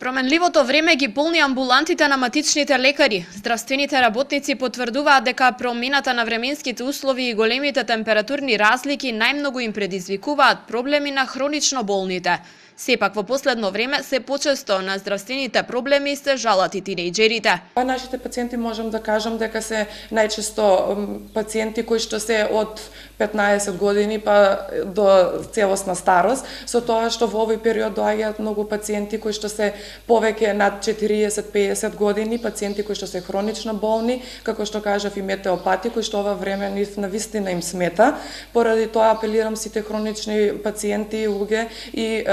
Променливото време ги полни амбулантите на матичните лекари. Здравствените работници потврдуваат дека промената на временските услови и големите температурни разлики најмногу им предизвикуваат проблеми на хронично болните. Сепак во последно време се почесто на здравствените проблеми се жалат и тинејџерите. Нашите пациенти можам да кажам дека се најчесто пациенти кои што се од 15 години па до целосна старост, со тоа што во овој период доаѓаат многу пациенти кои што се повеќе над 40-50 години, пациенти кои што се хронично болни, како што кажав и метеопати, кои што ова време навистина им смета. Поради тоа апелирам сите хронични пациенти и луѓе и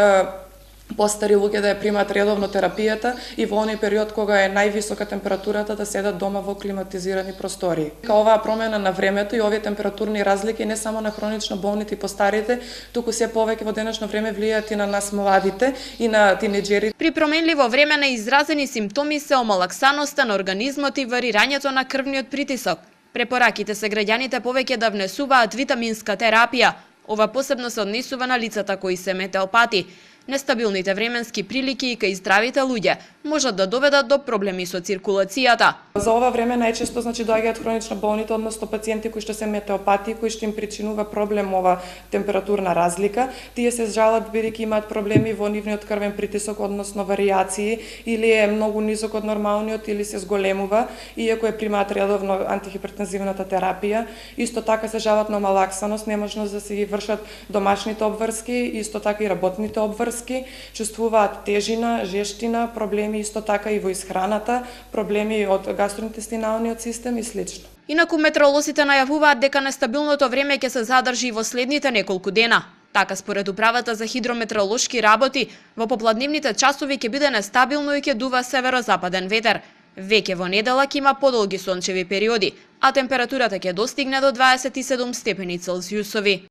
постари луѓе да ја примат редовно терапијата и во оној период кога е највисока температурата да седат дома во климатизирани простории. Оваа промена на времето и овие температурни разлики не само на хронично болните и постарите, туку се повеќе во денешно време влијаат и на нас младите и на тинеџерите. При променливо време на изразени симптоми се омалаксаноста на организмот и варирањето на крвниот притисок. Препораките се граѓаните повеќе да внесуваат витаминска терапија. Ова посебно се однесува на лицата кои се метеопати. Нестабилните временски прилики и кај здравите луѓе можат да доведат до проблеми со циркулацијата. За ова време најчесто доаѓаат хронично болните, односно пациенти кои што се метеопати, кои што им причинува проблем ова температурна разлика. Тие се жалат бидејќи имаат проблеми во нивниот крвен притисок, односно варијации, или е многу нисок од нормалниот или се зголемува, иако е примаат редовно антихипертензивната терапија. Исто така се жалат на омалаксаност, неможност да се ги вршат домашните обврски, исто така и работните обврски, чувствуваат тежина, жештина, проблеми исто така и во исхраната, проблеми од гастроинтестиналниот систем и слично. Инаку метеоролозите најавуваат дека нестабилното време ќе се задржи и во следните неколку дена. Така според управата за хидрометеоролошки работи, во попладневните часови ќе биде нестабилно и ќе дува северозападен ветер. Веќе во недела ќе има подолги сончеви периоди, а температурата ќе достигне до 27 степени Целзиусови.